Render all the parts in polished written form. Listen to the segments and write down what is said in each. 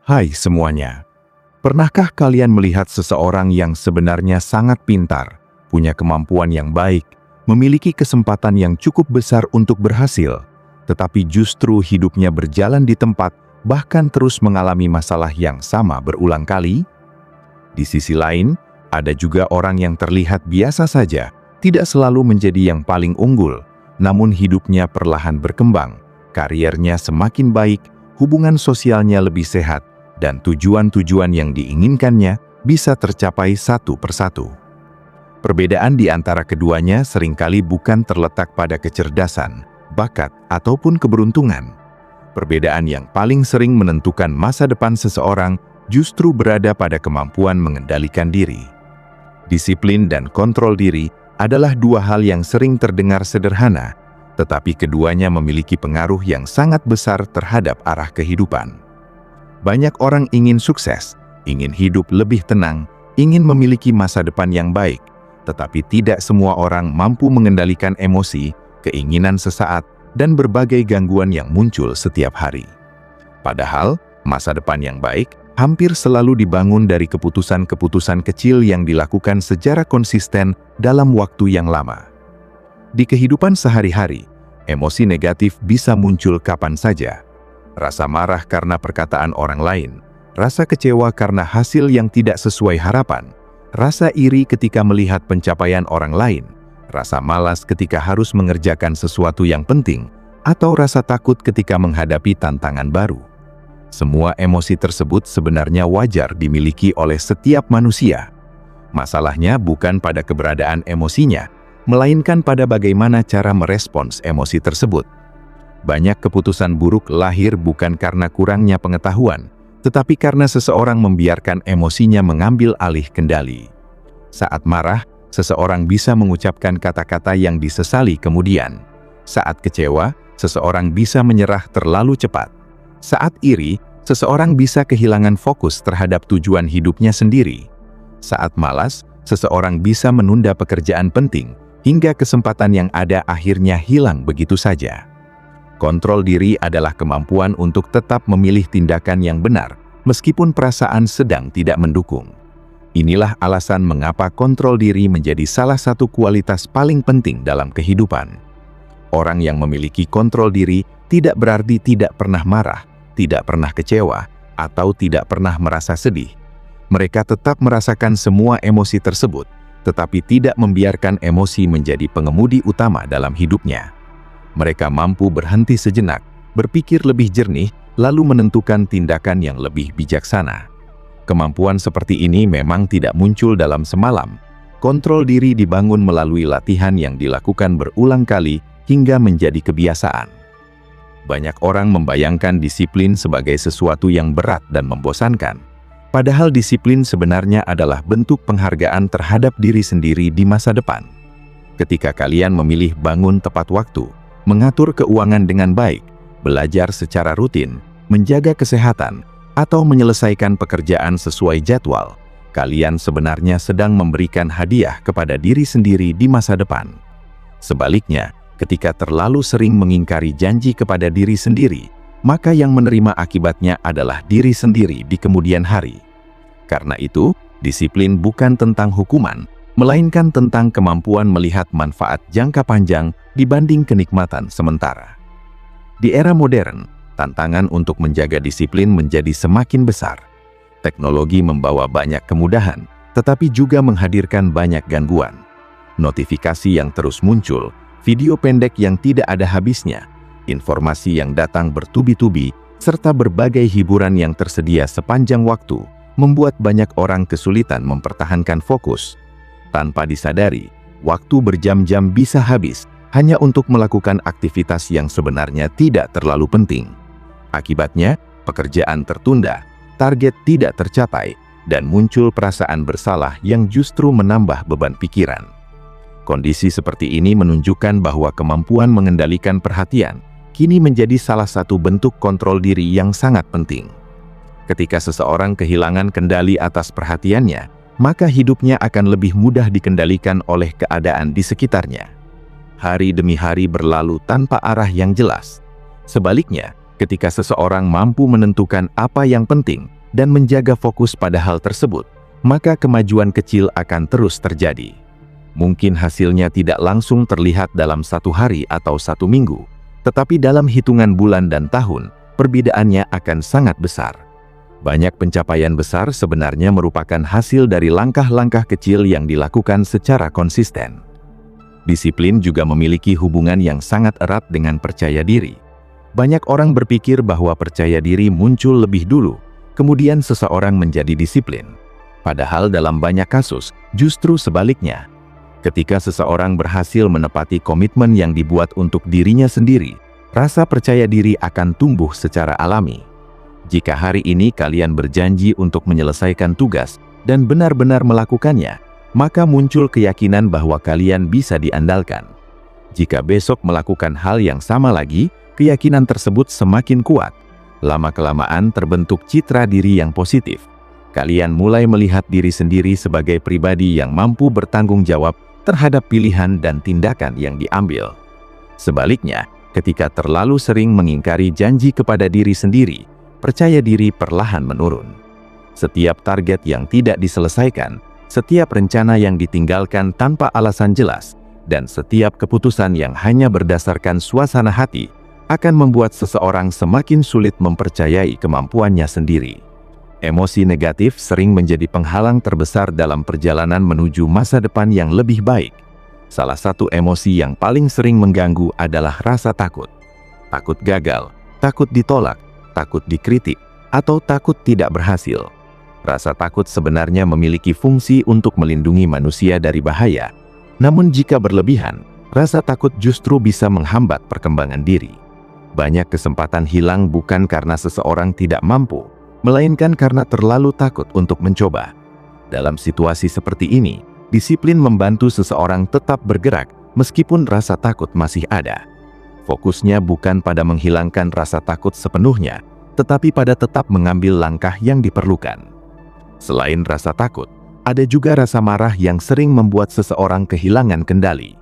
Hai semuanya, pernahkah kalian melihat seseorang yang sebenarnya sangat pintar, punya kemampuan yang baik, memiliki kesempatan yang cukup besar untuk berhasil, tetapi justru hidupnya berjalan di tempat, bahkan terus mengalami masalah yang sama berulang kali? Di sisi lain, ada juga orang yang terlihat biasa saja, tidak selalu menjadi yang paling unggul, namun hidupnya perlahan berkembang, kariernya semakin baik, hubungan sosialnya lebih sehat, dan tujuan-tujuan yang diinginkannya bisa tercapai satu persatu. Perbedaan di antara keduanya seringkali bukan terletak pada kecerdasan, bakat, ataupun keberuntungan. Perbedaan yang paling sering menentukan masa depan seseorang justru berada pada kemampuan mengendalikan diri. Disiplin dan kontrol diri adalah dua hal yang sering terdengar sederhana, tetapi keduanya memiliki pengaruh yang sangat besar terhadap arah kehidupan. Banyak orang ingin sukses, ingin hidup lebih tenang, ingin memiliki masa depan yang baik, tetapi tidak semua orang mampu mengendalikan emosi, keinginan sesaat, dan berbagai gangguan yang muncul setiap hari. Padahal, masa depan yang baik hampir selalu dibangun dari keputusan-keputusan kecil yang dilakukan secara konsisten dalam waktu yang lama. Di kehidupan sehari-hari, emosi negatif bisa muncul kapan saja. Rasa marah karena perkataan orang lain, rasa kecewa karena hasil yang tidak sesuai harapan, rasa iri ketika melihat pencapaian orang lain, rasa malas ketika harus mengerjakan sesuatu yang penting, atau rasa takut ketika menghadapi tantangan baru. Semua emosi tersebut sebenarnya wajar dimiliki oleh setiap manusia. Masalahnya bukan pada keberadaan emosinya, melainkan pada bagaimana cara merespons emosi tersebut. Banyak keputusan buruk lahir bukan karena kurangnya pengetahuan, tetapi karena seseorang membiarkan emosinya mengambil alih kendali. Saat marah, seseorang bisa mengucapkan kata-kata yang disesali kemudian. Saat kecewa, seseorang bisa menyerah terlalu cepat. Saat iri, seseorang bisa kehilangan fokus terhadap tujuan hidupnya sendiri. Saat malas, seseorang bisa menunda pekerjaan penting, hingga kesempatan yang ada akhirnya hilang begitu saja. Kontrol diri adalah kemampuan untuk tetap memilih tindakan yang benar, meskipun perasaan sedang tidak mendukung. Inilah alasan mengapa kontrol diri menjadi salah satu kualitas paling penting dalam kehidupan. Orang yang memiliki kontrol diri tidak berarti tidak pernah marah, tidak pernah kecewa, atau tidak pernah merasa sedih. Mereka tetap merasakan semua emosi tersebut, tetapi tidak membiarkan emosi menjadi pengemudi utama dalam hidupnya. Mereka mampu berhenti sejenak, berpikir lebih jernih, lalu menentukan tindakan yang lebih bijaksana. Kemampuan seperti ini memang tidak muncul dalam semalam. Kontrol diri dibangun melalui latihan yang dilakukan berulang kali hingga menjadi kebiasaan. Banyak orang membayangkan disiplin sebagai sesuatu yang berat dan membosankan. Padahal disiplin sebenarnya adalah bentuk penghargaan terhadap diri sendiri di masa depan. Ketika kalian memilih bangun tepat waktu, mengatur keuangan dengan baik, belajar secara rutin, menjaga kesehatan, atau menyelesaikan pekerjaan sesuai jadwal, kalian sebenarnya sedang memberikan hadiah kepada diri sendiri di masa depan. Sebaliknya, ketika terlalu sering mengingkari janji kepada diri sendiri, maka yang menerima akibatnya adalah diri sendiri di kemudian hari. Karena itu, disiplin bukan tentang hukuman, melainkan tentang kemampuan melihat manfaat jangka panjang dibanding kenikmatan sementara. Di era modern, tantangan untuk menjaga disiplin menjadi semakin besar. Teknologi membawa banyak kemudahan, tetapi juga menghadirkan banyak gangguan. Notifikasi yang terus muncul, video pendek yang tidak ada habisnya, informasi yang datang bertubi-tubi, serta berbagai hiburan yang tersedia sepanjang waktu, membuat banyak orang kesulitan mempertahankan fokus. Tanpa disadari, waktu berjam-jam bisa habis hanya untuk melakukan aktivitas yang sebenarnya tidak terlalu penting. Akibatnya, pekerjaan tertunda, target tidak tercapai, dan muncul perasaan bersalah yang justru menambah beban pikiran. Kondisi seperti ini menunjukkan bahwa kemampuan mengendalikan perhatian kini menjadi salah satu bentuk kontrol diri yang sangat penting. Ketika seseorang kehilangan kendali atas perhatiannya, maka hidupnya akan lebih mudah dikendalikan oleh keadaan di sekitarnya. Hari demi hari berlalu tanpa arah yang jelas. Sebaliknya, ketika seseorang mampu menentukan apa yang penting, dan menjaga fokus pada hal tersebut, maka kemajuan kecil akan terus terjadi. Mungkin hasilnya tidak langsung terlihat dalam 1 hari atau 1 minggu, tetapi dalam hitungan bulan dan tahun, perbedaannya akan sangat besar. Banyak pencapaian besar sebenarnya merupakan hasil dari langkah-langkah kecil yang dilakukan secara konsisten. Disiplin juga memiliki hubungan yang sangat erat dengan percaya diri. Banyak orang berpikir bahwa percaya diri muncul lebih dulu, kemudian seseorang menjadi disiplin. Padahal dalam banyak kasus, justru sebaliknya. Ketika seseorang berhasil menepati komitmen yang dibuat untuk dirinya sendiri, rasa percaya diri akan tumbuh secara alami. Jika hari ini kalian berjanji untuk menyelesaikan tugas dan benar-benar melakukannya, maka muncul keyakinan bahwa kalian bisa diandalkan. Jika besok melakukan hal yang sama lagi, keyakinan tersebut semakin kuat. Lama-kelamaan terbentuk citra diri yang positif. Kalian mulai melihat diri sendiri sebagai pribadi yang mampu bertanggung jawab terhadap pilihan dan tindakan yang diambil. Sebaliknya, ketika terlalu sering mengingkari janji kepada diri sendiri, percaya diri perlahan menurun. Setiap target yang tidak diselesaikan, setiap rencana yang ditinggalkan tanpa alasan jelas, dan setiap keputusan yang hanya berdasarkan suasana hati, akan membuat seseorang semakin sulit mempercayai kemampuannya sendiri. Emosi negatif sering menjadi penghalang terbesar dalam perjalanan menuju masa depan yang lebih baik. Salah satu emosi yang paling sering mengganggu adalah rasa takut. Takut gagal, takut ditolak, takut dikritik, atau takut tidak berhasil. Rasa takut sebenarnya memiliki fungsi untuk melindungi manusia dari bahaya. Namun jika berlebihan, rasa takut justru bisa menghambat perkembangan diri. Banyak kesempatan hilang bukan karena seseorang tidak mampu, melainkan karena terlalu takut untuk mencoba. Dalam situasi seperti ini, disiplin membantu seseorang tetap bergerak meskipun rasa takut masih ada. Fokusnya bukan pada menghilangkan rasa takut sepenuhnya, tetapi pada tetap mengambil langkah yang diperlukan. Selain rasa takut, ada juga rasa marah yang sering membuat seseorang kehilangan kendali.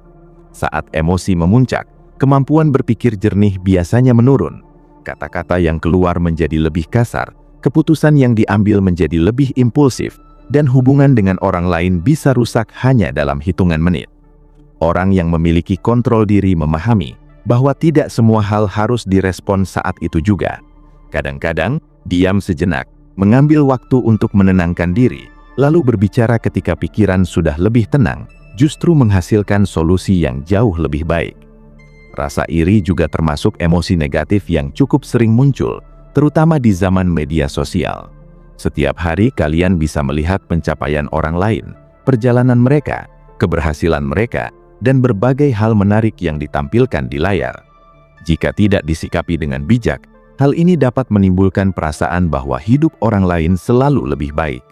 Saat emosi memuncak, kemampuan berpikir jernih biasanya menurun. Kata-kata yang keluar menjadi lebih kasar, keputusan yang diambil menjadi lebih impulsif, dan hubungan dengan orang lain bisa rusak hanya dalam hitungan menit. Orang yang memiliki kontrol diri memahami bahwa tidak semua hal harus direspon saat itu juga. Kadang-kadang, diam sejenak, mengambil waktu untuk menenangkan diri, lalu berbicara ketika pikiran sudah lebih tenang, justru menghasilkan solusi yang jauh lebih baik. Rasa iri juga termasuk emosi negatif yang cukup sering muncul, terutama di zaman media sosial. Setiap hari kalian bisa melihat pencapaian orang lain, perjalanan mereka, keberhasilan mereka, dan berbagai hal menarik yang ditampilkan di layar. Jika tidak disikapi dengan bijak, hal ini dapat menimbulkan perasaan bahwa hidup orang lain selalu lebih baik.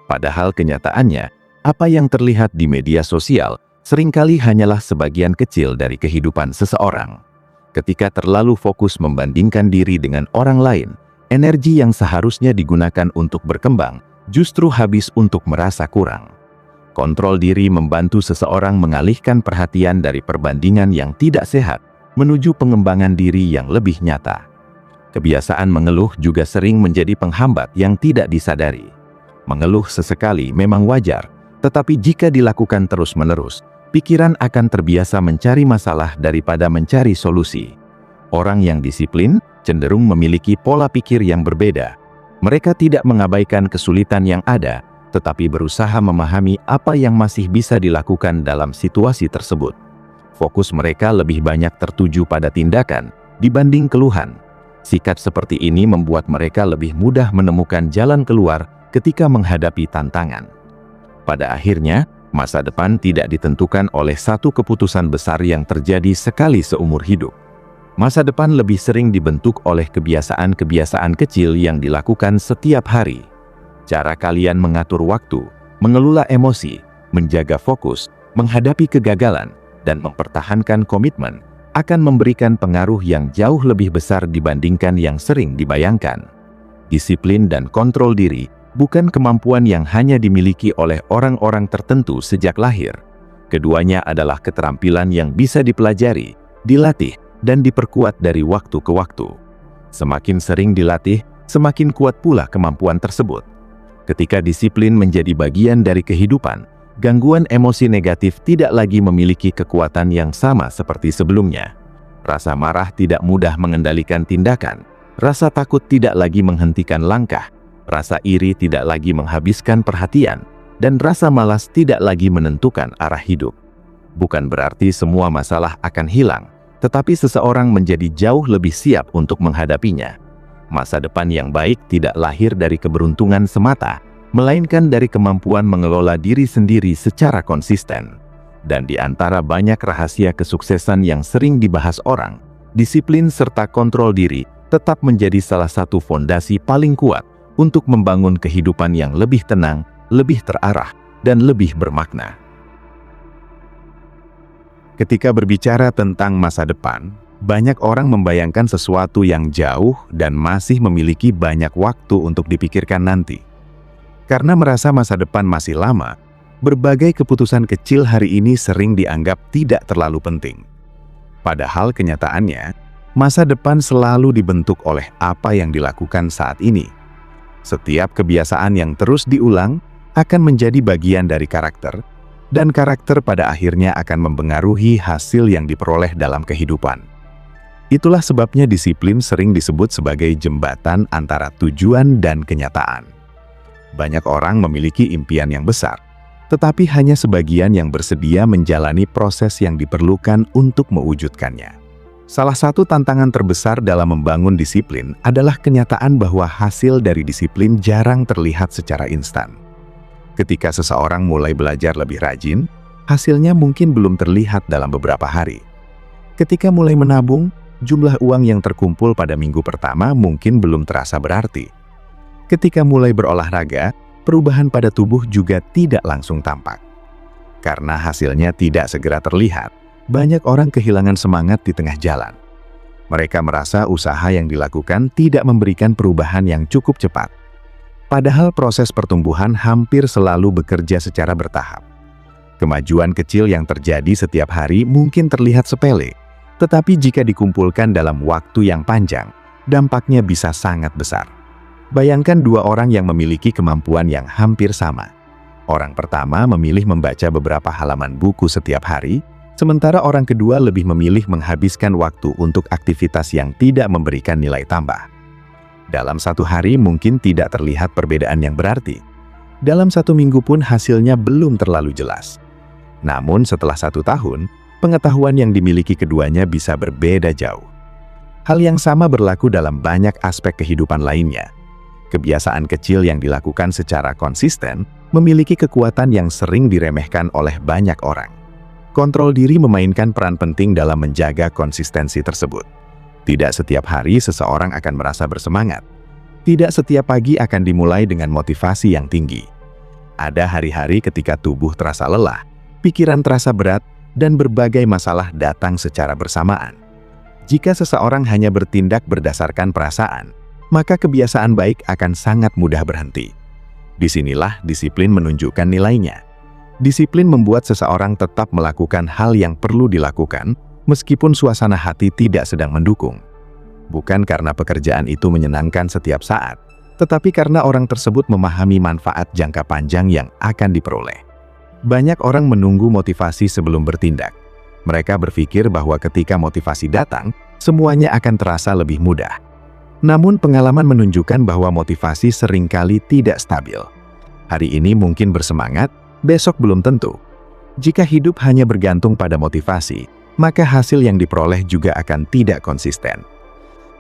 Padahal kenyataannya, apa yang terlihat di media sosial seringkali hanyalah sebagian kecil dari kehidupan seseorang. Ketika terlalu fokus membandingkan diri dengan orang lain, energi yang seharusnya digunakan untuk berkembang justru habis untuk merasa kurang. Kontrol diri membantu seseorang mengalihkan perhatian dari perbandingan yang tidak sehat menuju pengembangan diri yang lebih nyata. Kebiasaan mengeluh juga sering menjadi penghambat yang tidak disadari. Mengeluh sesekali memang wajar, tetapi jika dilakukan terus-menerus, pikiran akan terbiasa mencari masalah daripada mencari solusi. Orang yang disiplin cenderung memiliki pola pikir yang berbeda. Mereka tidak mengabaikan kesulitan yang ada, tetapi berusaha memahami apa yang masih bisa dilakukan dalam situasi tersebut. Fokus mereka lebih banyak tertuju pada tindakan dibanding keluhan. Sikap seperti ini membuat mereka lebih mudah menemukan jalan keluar ketika menghadapi tantangan. Pada akhirnya, masa depan tidak ditentukan oleh satu keputusan besar yang terjadi sekali seumur hidup. Masa depan lebih sering dibentuk oleh kebiasaan-kebiasaan kecil yang dilakukan setiap hari. Cara kalian mengatur waktu, mengelola emosi, menjaga fokus, menghadapi kegagalan, dan mempertahankan komitmen akan memberikan pengaruh yang jauh lebih besar dibandingkan yang sering dibayangkan. Disiplin dan kontrol diri bukan kemampuan yang hanya dimiliki oleh orang-orang tertentu sejak lahir. Keduanya adalah keterampilan yang bisa dipelajari, dilatih, dan diperkuat dari waktu ke waktu. Semakin sering dilatih, semakin kuat pula kemampuan tersebut. Ketika disiplin menjadi bagian dari kehidupan, gangguan emosi negatif tidak lagi memiliki kekuatan yang sama seperti sebelumnya. Rasa marah tidak mudah mengendalikan tindakan, rasa takut tidak lagi menghentikan langkah, rasa iri tidak lagi menghabiskan perhatian, dan rasa malas tidak lagi menentukan arah hidup. Bukan berarti semua masalah akan hilang, tetapi seseorang menjadi jauh lebih siap untuk menghadapinya. Masa depan yang baik tidak lahir dari keberuntungan semata, melainkan dari kemampuan mengelola diri sendiri secara konsisten. Dan di antara banyak rahasia kesuksesan yang sering dibahas orang, disiplin serta kontrol diri tetap menjadi salah satu fondasi paling kuat untuk membangun kehidupan yang lebih tenang, lebih terarah, dan lebih bermakna. Ketika berbicara tentang masa depan, banyak orang membayangkan sesuatu yang jauh dan masih memiliki banyak waktu untuk dipikirkan nanti. Karena merasa masa depan masih lama, berbagai keputusan kecil hari ini sering dianggap tidak terlalu penting. Padahal kenyataannya, masa depan selalu dibentuk oleh apa yang dilakukan saat ini. Setiap kebiasaan yang terus diulang akan menjadi bagian dari karakter, dan karakter pada akhirnya akan mempengaruhi hasil yang diperoleh dalam kehidupan. Itulah sebabnya disiplin sering disebut sebagai jembatan antara tujuan dan kenyataan. Banyak orang memiliki impian yang besar, tetapi hanya sebagian yang bersedia menjalani proses yang diperlukan untuk mewujudkannya. Salah satu tantangan terbesar dalam membangun disiplin adalah kenyataan bahwa hasil dari disiplin jarang terlihat secara instan. Ketika seseorang mulai belajar lebih rajin, hasilnya mungkin belum terlihat dalam beberapa hari. Ketika mulai menabung, jumlah uang yang terkumpul pada minggu pertama mungkin belum terasa berarti. Ketika mulai berolahraga, perubahan pada tubuh juga tidak langsung tampak. Karena hasilnya tidak segera terlihat, banyak orang kehilangan semangat di tengah jalan. Mereka merasa usaha yang dilakukan tidak memberikan perubahan yang cukup cepat. Padahal proses pertumbuhan hampir selalu bekerja secara bertahap. Kemajuan kecil yang terjadi setiap hari mungkin terlihat sepele, tetapi jika dikumpulkan dalam waktu yang panjang, dampaknya bisa sangat besar. Bayangkan dua orang yang memiliki kemampuan yang hampir sama. Orang pertama memilih membaca beberapa halaman buku setiap hari, sementara orang kedua lebih memilih menghabiskan waktu untuk aktivitas yang tidak memberikan nilai tambah. Dalam satu hari mungkin tidak terlihat perbedaan yang berarti. Dalam satu minggu pun hasilnya belum terlalu jelas. Namun setelah 1 tahun, pengetahuan yang dimiliki keduanya bisa berbeda jauh. Hal yang sama berlaku dalam banyak aspek kehidupan lainnya. Kebiasaan kecil yang dilakukan secara konsisten memiliki kekuatan yang sering diremehkan oleh banyak orang. Kontrol diri memainkan peran penting dalam menjaga konsistensi tersebut. Tidak setiap hari seseorang akan merasa bersemangat. Tidak setiap pagi akan dimulai dengan motivasi yang tinggi. Ada hari-hari ketika tubuh terasa lelah, pikiran terasa berat, dan berbagai masalah datang secara bersamaan. Jika seseorang hanya bertindak berdasarkan perasaan, maka kebiasaan baik akan sangat mudah berhenti. Disinilah disiplin menunjukkan nilainya. Disiplin membuat seseorang tetap melakukan hal yang perlu dilakukan, meskipun suasana hati tidak sedang mendukung. Bukan karena pekerjaan itu menyenangkan setiap saat, tetapi karena orang tersebut memahami manfaat jangka panjang yang akan diperoleh. Banyak orang menunggu motivasi sebelum bertindak. Mereka berpikir bahwa ketika motivasi datang, semuanya akan terasa lebih mudah. Namun pengalaman menunjukkan bahwa motivasi seringkali tidak stabil. Hari ini mungkin bersemangat, besok belum tentu. Jika hidup hanya bergantung pada motivasi, maka hasil yang diperoleh juga akan tidak konsisten.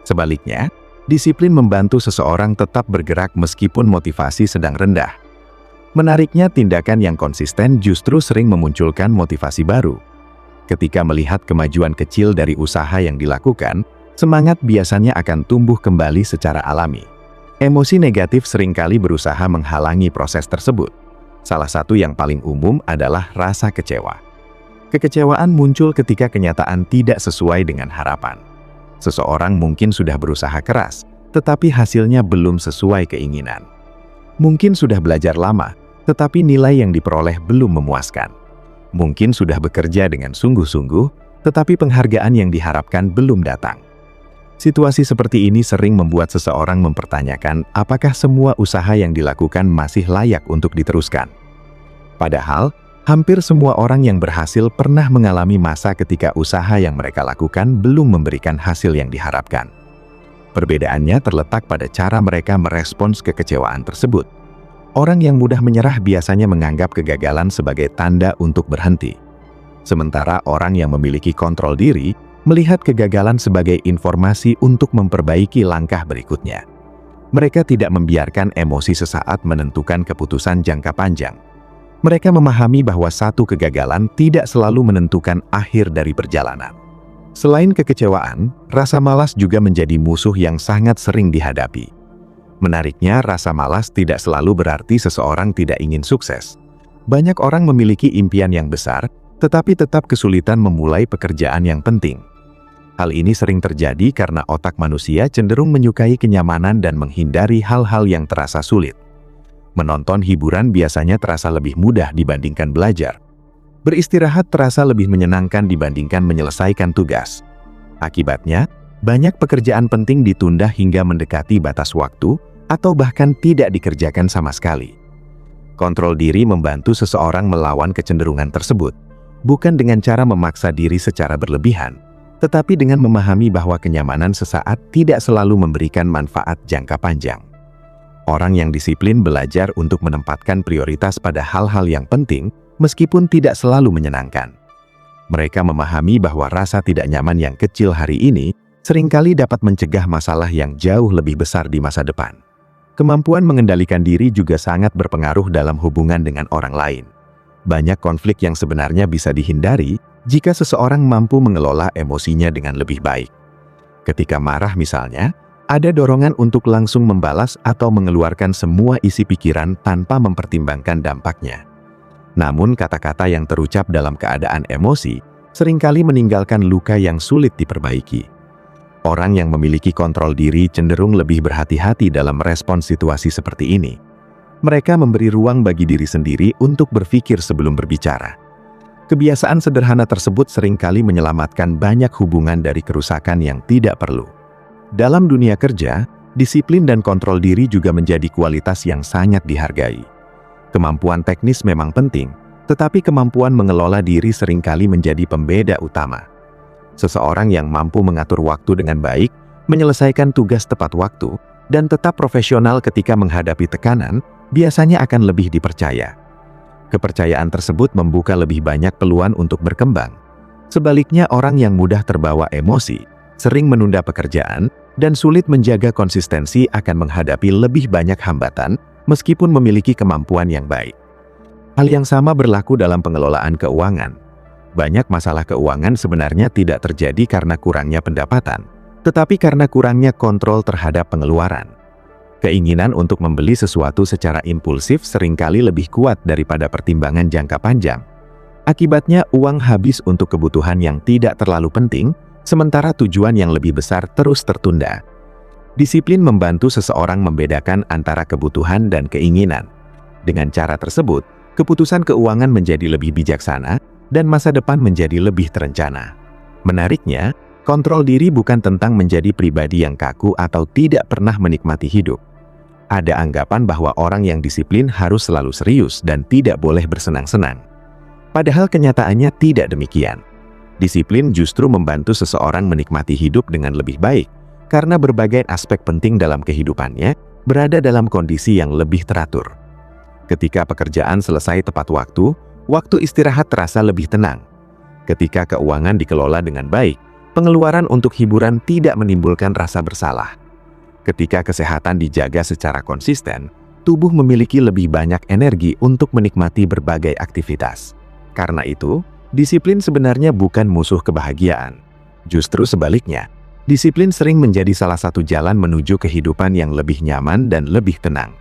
Sebaliknya, disiplin membantu seseorang tetap bergerak meskipun motivasi sedang rendah. Menariknya, tindakan yang konsisten justru sering memunculkan motivasi baru. Ketika melihat kemajuan kecil dari usaha yang dilakukan, semangat biasanya akan tumbuh kembali secara alami. Emosi negatif seringkali berusaha menghalangi proses tersebut. Salah satu yang paling umum adalah rasa kecewa. Kekecewaan muncul ketika kenyataan tidak sesuai dengan harapan. Seseorang mungkin sudah berusaha keras, tetapi hasilnya belum sesuai keinginan. Mungkin sudah belajar lama, tetapi nilai yang diperoleh belum memuaskan. Mungkin sudah bekerja dengan sungguh-sungguh, tetapi penghargaan yang diharapkan belum datang. Situasi seperti ini sering membuat seseorang mempertanyakan apakah semua usaha yang dilakukan masih layak untuk diteruskan. Padahal, hampir semua orang yang berhasil pernah mengalami masa ketika usaha yang mereka lakukan belum memberikan hasil yang diharapkan. Perbedaannya terletak pada cara mereka merespons kekecewaan tersebut. Orang yang mudah menyerah biasanya menganggap kegagalan sebagai tanda untuk berhenti. Sementara orang yang memiliki kontrol diri melihat kegagalan sebagai informasi untuk memperbaiki langkah berikutnya. Mereka tidak membiarkan emosi sesaat menentukan keputusan jangka panjang. Mereka memahami bahwa satu kegagalan tidak selalu menentukan akhir dari perjalanan. Selain kekecewaan, rasa malas juga menjadi musuh yang sangat sering dihadapi. Menariknya, rasa malas tidak selalu berarti seseorang tidak ingin sukses. Banyak orang memiliki impian yang besar, tetapi tetap kesulitan memulai pekerjaan yang penting. Hal ini sering terjadi karena otak manusia cenderung menyukai kenyamanan dan menghindari hal-hal yang terasa sulit. Menonton hiburan biasanya terasa lebih mudah dibandingkan belajar. Beristirahat terasa lebih menyenangkan dibandingkan menyelesaikan tugas. Akibatnya, banyak pekerjaan penting ditunda hingga mendekati batas waktu, atau bahkan tidak dikerjakan sama sekali. Kontrol diri membantu seseorang melawan kecenderungan tersebut, bukan dengan cara memaksa diri secara berlebihan, tetapi dengan memahami bahwa kenyamanan sesaat tidak selalu memberikan manfaat jangka panjang. Orang yang disiplin belajar untuk menempatkan prioritas pada hal-hal yang penting, meskipun tidak selalu menyenangkan. Mereka memahami bahwa rasa tidak nyaman yang kecil hari ini seringkali dapat mencegah masalah yang jauh lebih besar di masa depan. Kemampuan mengendalikan diri juga sangat berpengaruh dalam hubungan dengan orang lain. Banyak konflik yang sebenarnya bisa dihindari jika seseorang mampu mengelola emosinya dengan lebih baik. Ketika marah misalnya, ada dorongan untuk langsung membalas atau mengeluarkan semua isi pikiran tanpa mempertimbangkan dampaknya. Namun kata-kata yang terucap dalam keadaan emosi seringkali meninggalkan luka yang sulit diperbaiki. Orang yang memiliki kontrol diri cenderung lebih berhati-hati dalam merespons situasi seperti ini. Mereka memberi ruang bagi diri sendiri untuk berpikir sebelum berbicara. Kebiasaan sederhana tersebut seringkali menyelamatkan banyak hubungan dari kerusakan yang tidak perlu. Dalam dunia kerja, disiplin dan kontrol diri juga menjadi kualitas yang sangat dihargai. Kemampuan teknis memang penting, tetapi kemampuan mengelola diri seringkali menjadi pembeda utama. Seseorang yang mampu mengatur waktu dengan baik, menyelesaikan tugas tepat waktu, dan tetap profesional ketika menghadapi tekanan, biasanya akan lebih dipercaya. Kepercayaan tersebut membuka lebih banyak peluang untuk berkembang. Sebaliknya, orang yang mudah terbawa emosi, sering menunda pekerjaan, dan sulit menjaga konsistensi akan menghadapi lebih banyak hambatan, meskipun memiliki kemampuan yang baik. Hal yang sama berlaku dalam pengelolaan keuangan. Banyak masalah keuangan sebenarnya tidak terjadi karena kurangnya pendapatan, tetapi karena kurangnya kontrol terhadap pengeluaran. Keinginan untuk membeli sesuatu secara impulsif seringkali lebih kuat daripada pertimbangan jangka panjang. Akibatnya, uang habis untuk kebutuhan yang tidak terlalu penting, sementara tujuan yang lebih besar terus tertunda. Disiplin membantu seseorang membedakan antara kebutuhan dan keinginan. Dengan cara tersebut, keputusan keuangan menjadi lebih bijaksana, dan masa depan menjadi lebih terencana. Menariknya, kontrol diri bukan tentang menjadi pribadi yang kaku atau tidak pernah menikmati hidup. Ada anggapan bahwa orang yang disiplin harus selalu serius dan tidak boleh bersenang-senang. Padahal kenyataannya tidak demikian. Disiplin justru membantu seseorang menikmati hidup dengan lebih baik, karena berbagai aspek penting dalam kehidupannya berada dalam kondisi yang lebih teratur. Ketika pekerjaan selesai tepat waktu, waktu istirahat terasa lebih tenang. Ketika keuangan dikelola dengan baik, pengeluaran untuk hiburan tidak menimbulkan rasa bersalah. Ketika kesehatan dijaga secara konsisten, tubuh memiliki lebih banyak energi untuk menikmati berbagai aktivitas. Karena itu, disiplin sebenarnya bukan musuh kebahagiaan. Justru sebaliknya, disiplin sering menjadi salah satu jalan menuju kehidupan yang lebih nyaman dan lebih tenang.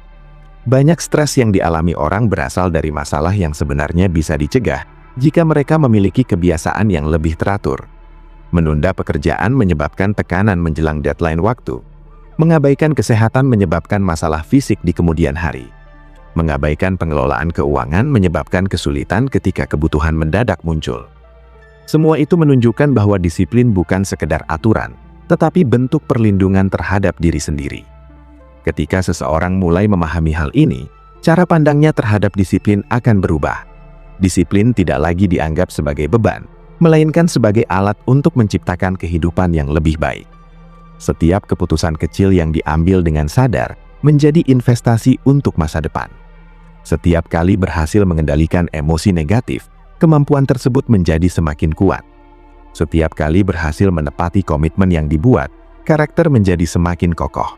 Banyak stres yang dialami orang berasal dari masalah yang sebenarnya bisa dicegah jika mereka memiliki kebiasaan yang lebih teratur. Menunda pekerjaan menyebabkan tekanan menjelang deadline waktu. Mengabaikan kesehatan menyebabkan masalah fisik di kemudian hari. Mengabaikan pengelolaan keuangan menyebabkan kesulitan ketika kebutuhan mendadak muncul. Semua itu menunjukkan bahwa disiplin bukan sekedar aturan, tetapi bentuk perlindungan terhadap diri sendiri. Ketika seseorang mulai memahami hal ini, cara pandangnya terhadap disiplin akan berubah. Disiplin tidak lagi dianggap sebagai beban, melainkan sebagai alat untuk menciptakan kehidupan yang lebih baik. Setiap keputusan kecil yang diambil dengan sadar menjadi investasi untuk masa depan. Setiap kali berhasil mengendalikan emosi negatif, kemampuan tersebut menjadi semakin kuat. Setiap kali berhasil menepati komitmen yang dibuat, karakter menjadi semakin kokoh.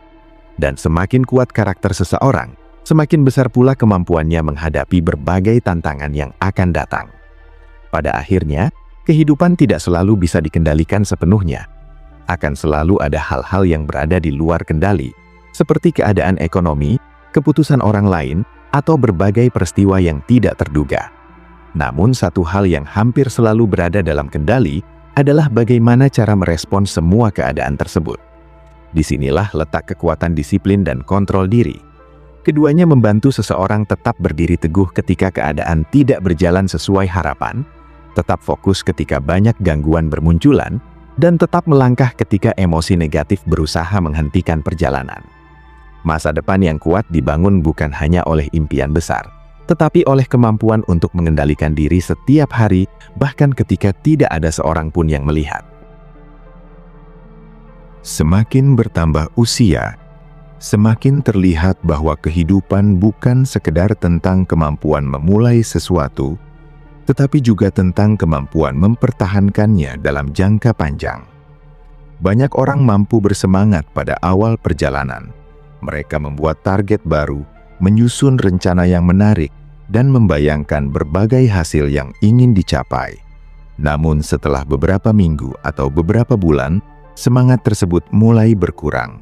Dan semakin kuat karakter seseorang, semakin besar pula kemampuannya menghadapi berbagai tantangan yang akan datang. Pada akhirnya, kehidupan tidak selalu bisa dikendalikan sepenuhnya. Akan selalu ada hal-hal yang berada di luar kendali, seperti keadaan ekonomi, keputusan orang lain, atau berbagai peristiwa yang tidak terduga. Namun satu hal yang hampir selalu berada dalam kendali adalah bagaimana cara merespon semua keadaan tersebut. Disinilah letak kekuatan disiplin dan kontrol diri. Keduanya membantu seseorang tetap berdiri teguh ketika keadaan tidak berjalan sesuai harapan, tetap fokus ketika banyak gangguan bermunculan, dan tetap melangkah ketika emosi negatif berusaha menghentikan perjalanan. Masa depan yang kuat dibangun bukan hanya oleh impian besar, tetapi oleh kemampuan untuk mengendalikan diri setiap hari, bahkan ketika tidak ada seorang pun yang melihat. Semakin bertambah usia, semakin terlihat bahwa kehidupan bukan sekedar tentang kemampuan memulai sesuatu, tetapi juga tentang kemampuan mempertahankannya dalam jangka panjang. Banyak orang mampu bersemangat pada awal perjalanan. Mereka membuat target baru, menyusun rencana yang menarik, dan membayangkan berbagai hasil yang ingin dicapai. Namun setelah beberapa minggu atau beberapa bulan, semangat tersebut mulai berkurang.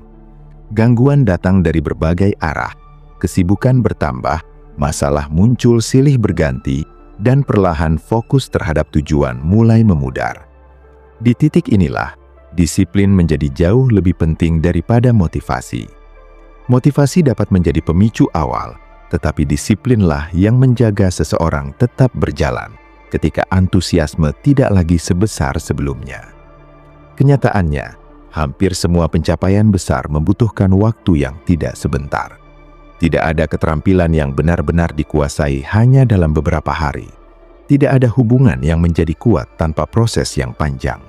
Gangguan datang dari berbagai arah, kesibukan bertambah, masalah muncul silih berganti, dan perlahan fokus terhadap tujuan mulai memudar. Di titik inilah, disiplin menjadi jauh lebih penting daripada motivasi. Motivasi dapat menjadi pemicu awal, tetapi disiplinlah yang menjaga seseorang tetap berjalan ketika antusiasme tidak lagi sebesar sebelumnya. Kenyataannya, hampir semua pencapaian besar membutuhkan waktu yang tidak sebentar. Tidak ada keterampilan yang benar-benar dikuasai hanya dalam beberapa hari. Tidak ada hubungan yang menjadi kuat tanpa proses yang panjang.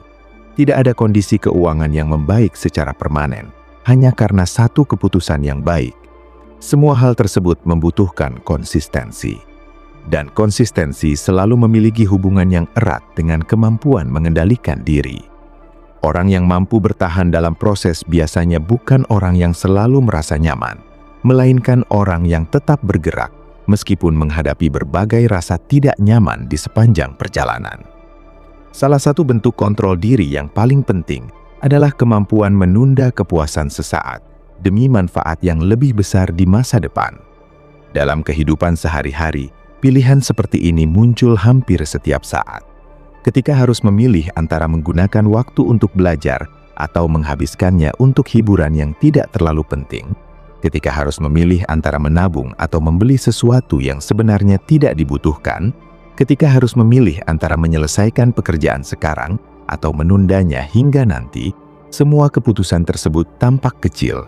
Tidak ada kondisi keuangan yang membaik secara permanen hanya karena satu keputusan yang baik. Semua hal tersebut membutuhkan konsistensi. Dan konsistensi selalu memiliki hubungan yang erat dengan kemampuan mengendalikan diri. Orang yang mampu bertahan dalam proses biasanya bukan orang yang selalu merasa nyaman, melainkan orang yang tetap bergerak meskipun menghadapi berbagai rasa tidak nyaman di sepanjang perjalanan. Salah satu bentuk kontrol diri yang paling penting adalah kemampuan menunda kepuasan sesaat demi manfaat yang lebih besar di masa depan. Dalam kehidupan sehari-hari, pilihan seperti ini muncul hampir setiap saat. Ketika harus memilih antara menggunakan waktu untuk belajar atau menghabiskannya untuk hiburan yang tidak terlalu penting, ketika harus memilih antara menabung atau membeli sesuatu yang sebenarnya tidak dibutuhkan, ketika harus memilih antara menyelesaikan pekerjaan sekarang atau menundanya hingga nanti, semua keputusan tersebut tampak kecil.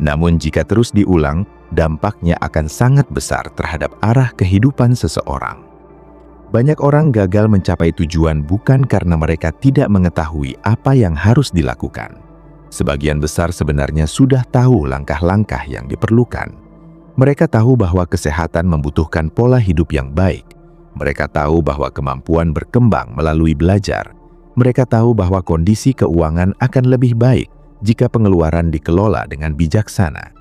Namun jika terus diulang, dampaknya akan sangat besar terhadap arah kehidupan seseorang. Banyak orang gagal mencapai tujuan bukan karena mereka tidak mengetahui apa yang harus dilakukan. Sebagian besar sebenarnya sudah tahu langkah-langkah yang diperlukan. Mereka tahu bahwa kesehatan membutuhkan pola hidup yang baik. Mereka tahu bahwa kemampuan berkembang melalui belajar. Mereka tahu bahwa kondisi keuangan akan lebih baik jika pengeluaran dikelola dengan bijaksana.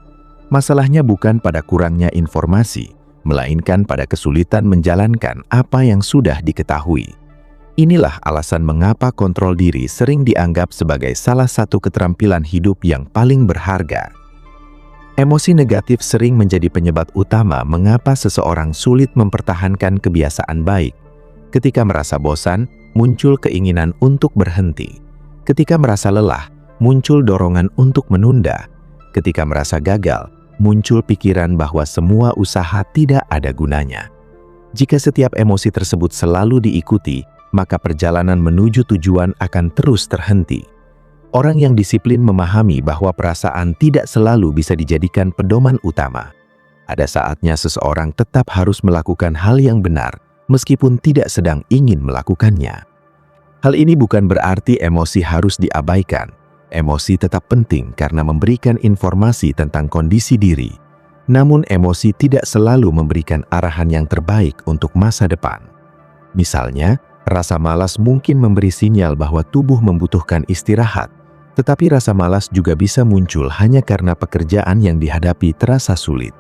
Masalahnya bukan pada kurangnya informasi, melainkan pada kesulitan menjalankan apa yang sudah diketahui. Inilah alasan mengapa kontrol diri sering dianggap sebagai salah satu keterampilan hidup yang paling berharga. Emosi negatif sering menjadi penyebab utama mengapa seseorang sulit mempertahankan kebiasaan baik. Ketika merasa bosan, muncul keinginan untuk berhenti. Ketika merasa lelah, muncul dorongan untuk menunda. Ketika merasa gagal, muncul pikiran bahwa semua usaha tidak ada gunanya. Jika setiap emosi tersebut selalu diikuti, maka perjalanan menuju tujuan akan terus terhenti. Orang yang disiplin memahami bahwa perasaan tidak selalu bisa dijadikan pedoman utama. Ada saatnya seseorang tetap harus melakukan hal yang benar, meskipun tidak sedang ingin melakukannya. Hal ini bukan berarti emosi harus diabaikan. Emosi tetap penting karena memberikan informasi tentang kondisi diri. Namun emosi tidak selalu memberikan arahan yang terbaik untuk masa depan. Misalnya, rasa malas mungkin memberi sinyal bahwa tubuh membutuhkan istirahat, tetapi rasa malas juga bisa muncul hanya karena pekerjaan yang dihadapi terasa sulit.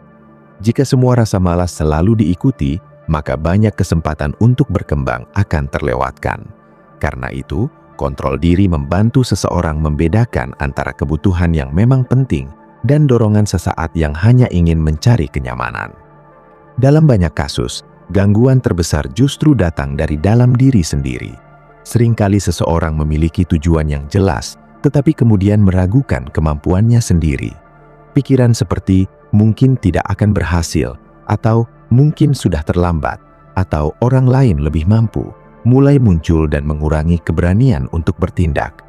Jika semua rasa malas selalu diikuti, maka banyak kesempatan untuk berkembang akan terlewatkan. Karena itu, kontrol diri membantu seseorang membedakan antara kebutuhan yang memang penting dan dorongan sesaat yang hanya ingin mencari kenyamanan. Dalam banyak kasus, gangguan terbesar justru datang dari dalam diri sendiri. Seringkali seseorang memiliki tujuan yang jelas, tetapi kemudian meragukan kemampuannya sendiri. Pikiran seperti mungkin tidak akan berhasil, atau mungkin sudah terlambat, atau orang lain lebih mampu, mulai muncul dan mengurangi keberanian untuk bertindak.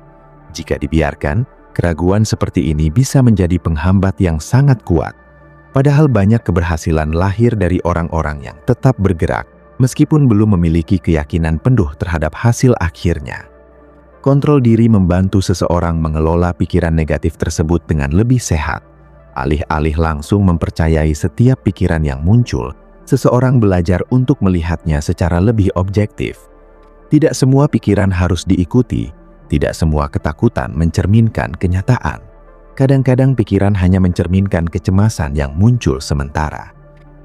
Jika dibiarkan, keraguan seperti ini bisa menjadi penghambat yang sangat kuat. Padahal banyak keberhasilan lahir dari orang-orang yang tetap bergerak, meskipun belum memiliki keyakinan penuh terhadap hasil akhirnya. Kontrol diri membantu seseorang mengelola pikiran negatif tersebut dengan lebih sehat. Alih-alih langsung mempercayai setiap pikiran yang muncul, seseorang belajar untuk melihatnya secara lebih objektif. Tidak semua pikiran harus diikuti, tidak semua ketakutan mencerminkan kenyataan. Kadang-kadang pikiran hanya mencerminkan kecemasan yang muncul sementara.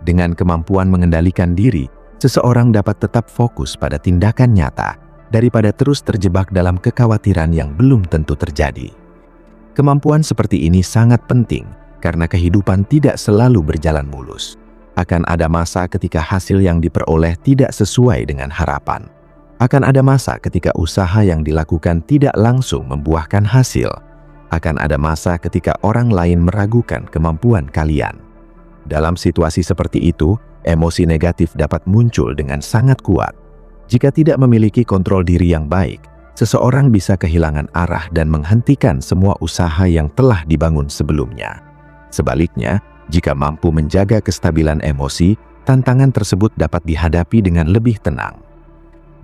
Dengan kemampuan mengendalikan diri, seseorang dapat tetap fokus pada tindakan nyata, daripada terus terjebak dalam kekhawatiran yang belum tentu terjadi. Kemampuan seperti ini sangat penting karena kehidupan tidak selalu berjalan mulus. Akan ada masa ketika hasil yang diperoleh tidak sesuai dengan harapan. Akan ada masa ketika usaha yang dilakukan tidak langsung membuahkan hasil. Akan ada masa ketika orang lain meragukan kemampuan kalian. Dalam situasi seperti itu, emosi negatif dapat muncul dengan sangat kuat. Jika tidak memiliki kontrol diri yang baik, seseorang bisa kehilangan arah dan menghentikan semua usaha yang telah dibangun sebelumnya. Sebaliknya, jika mampu menjaga kestabilan emosi, tantangan tersebut dapat dihadapi dengan lebih tenang.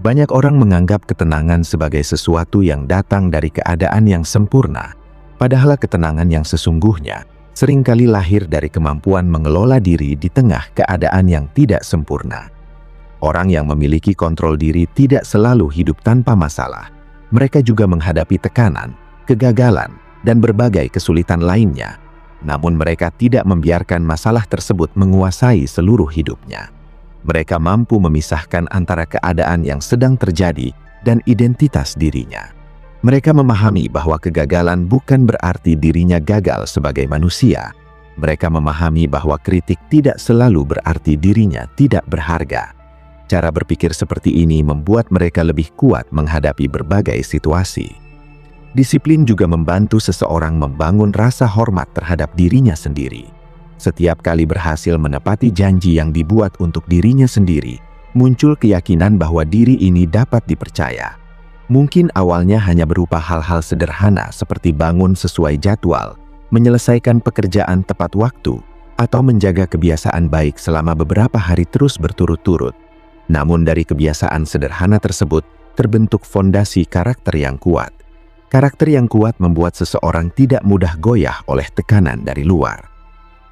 Banyak orang menganggap ketenangan sebagai sesuatu yang datang dari keadaan yang sempurna, padahal ketenangan yang sesungguhnya seringkali lahir dari kemampuan mengelola diri di tengah keadaan yang tidak sempurna. Orang yang memiliki kontrol diri tidak selalu hidup tanpa masalah. Mereka juga menghadapi tekanan, kegagalan, dan berbagai kesulitan lainnya. Namun mereka tidak membiarkan masalah tersebut menguasai seluruh hidupnya. Mereka mampu memisahkan antara keadaan yang sedang terjadi dan identitas dirinya. Mereka memahami bahwa kegagalan bukan berarti dirinya gagal sebagai manusia. Mereka memahami bahwa kritik tidak selalu berarti dirinya tidak berharga. Cara berpikir seperti ini membuat mereka lebih kuat menghadapi berbagai situasi. Disiplin juga membantu seseorang membangun rasa hormat terhadap dirinya sendiri. Setiap kali berhasil menepati janji yang dibuat untuk dirinya sendiri, muncul keyakinan bahwa diri ini dapat dipercaya. Mungkin awalnya hanya berupa hal-hal sederhana seperti bangun sesuai jadwal, menyelesaikan pekerjaan tepat waktu, atau menjaga kebiasaan baik selama beberapa hari terus berturut-turut. Namun dari kebiasaan sederhana tersebut terbentuk fondasi karakter yang kuat. Karakter yang kuat membuat seseorang tidak mudah goyah oleh tekanan dari luar.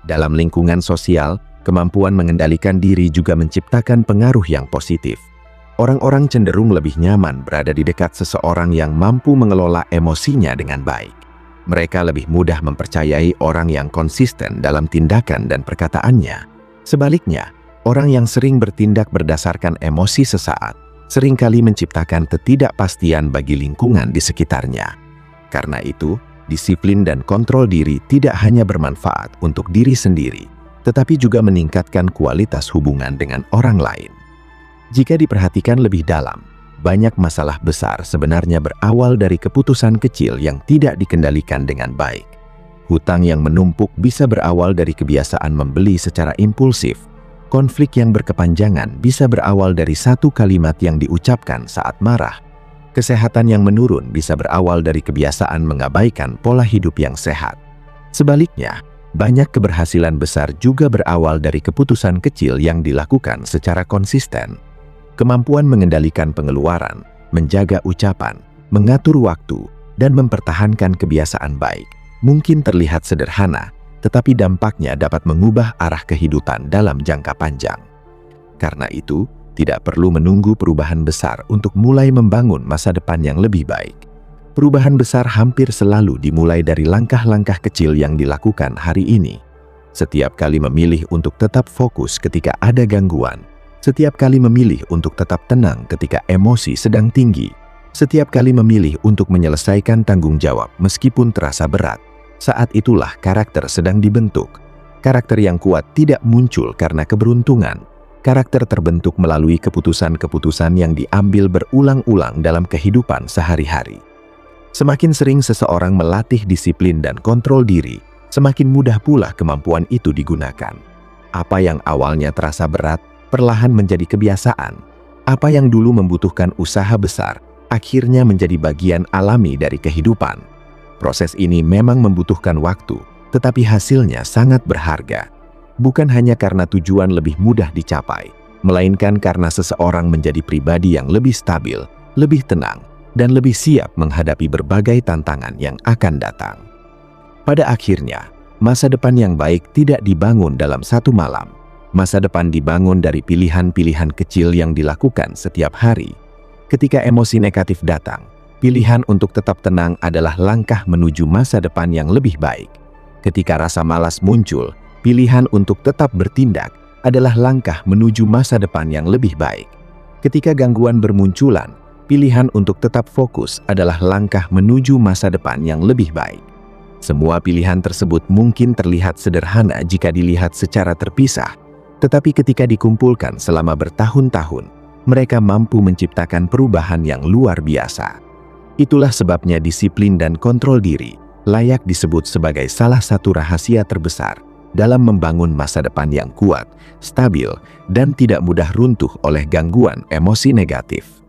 Dalam lingkungan sosial, kemampuan mengendalikan diri juga menciptakan pengaruh yang positif. Orang-orang cenderung lebih nyaman berada di dekat seseorang yang mampu mengelola emosinya dengan baik. Mereka lebih mudah mempercayai orang yang konsisten dalam tindakan dan perkataannya. Sebaliknya, orang yang sering bertindak berdasarkan emosi sesaat seringkali menciptakan ketidakpastian bagi lingkungan di sekitarnya. Karena itu, disiplin dan kontrol diri tidak hanya bermanfaat untuk diri sendiri, tetapi juga meningkatkan kualitas hubungan dengan orang lain. Jika diperhatikan lebih dalam, banyak masalah besar sebenarnya berawal dari keputusan kecil yang tidak dikendalikan dengan baik. Hutang yang menumpuk bisa berawal dari kebiasaan membeli secara impulsif. Konflik yang berkepanjangan bisa berawal dari satu kalimat yang diucapkan saat marah. Kesehatan yang menurun bisa berawal dari kebiasaan mengabaikan pola hidup yang sehat. Sebaliknya, banyak keberhasilan besar juga berawal dari keputusan kecil yang dilakukan secara konsisten. Kemampuan mengendalikan pengeluaran, menjaga ucapan, mengatur waktu, dan mempertahankan kebiasaan baik mungkin terlihat sederhana, tetapi dampaknya dapat mengubah arah kehidupan dalam jangka panjang. Karena itu, tidak perlu menunggu perubahan besar untuk mulai membangun masa depan yang lebih baik. Perubahan besar hampir selalu dimulai dari langkah-langkah kecil yang dilakukan hari ini. Setiap kali memilih untuk tetap fokus ketika ada gangguan, setiap kali memilih untuk tetap tenang ketika emosi sedang tinggi, setiap kali memilih untuk menyelesaikan tanggung jawab meskipun terasa berat, saat itulah karakter sedang dibentuk. Karakter yang kuat tidak muncul karena keberuntungan. Karakter terbentuk melalui keputusan-keputusan yang diambil berulang-ulang dalam kehidupan sehari-hari. Semakin sering seseorang melatih disiplin dan kontrol diri, semakin mudah pula kemampuan itu digunakan. Apa yang awalnya terasa berat, perlahan menjadi kebiasaan. Apa yang dulu membutuhkan usaha besar, akhirnya menjadi bagian alami dari kehidupan. Proses ini memang membutuhkan waktu, tetapi hasilnya sangat berharga. Bukan hanya karena tujuan lebih mudah dicapai, melainkan karena seseorang menjadi pribadi yang lebih stabil, lebih tenang, dan lebih siap menghadapi berbagai tantangan yang akan datang. Pada akhirnya, masa depan yang baik tidak dibangun dalam satu malam. Masa depan dibangun dari pilihan-pilihan kecil yang dilakukan setiap hari. Ketika emosi negatif datang, pilihan untuk tetap tenang adalah langkah menuju masa depan yang lebih baik. Ketika rasa malas muncul, pilihan untuk tetap bertindak adalah langkah menuju masa depan yang lebih baik. Ketika gangguan bermunculan, pilihan untuk tetap fokus adalah langkah menuju masa depan yang lebih baik. Semua pilihan tersebut mungkin terlihat sederhana jika dilihat secara terpisah, tetapi ketika dikumpulkan selama bertahun-tahun, mereka mampu menciptakan perubahan yang luar biasa. Itulah sebabnya disiplin dan kontrol diri layak disebut sebagai salah satu rahasia terbesar dalam membangun masa depan yang kuat, stabil, dan tidak mudah runtuh oleh gangguan emosi negatif.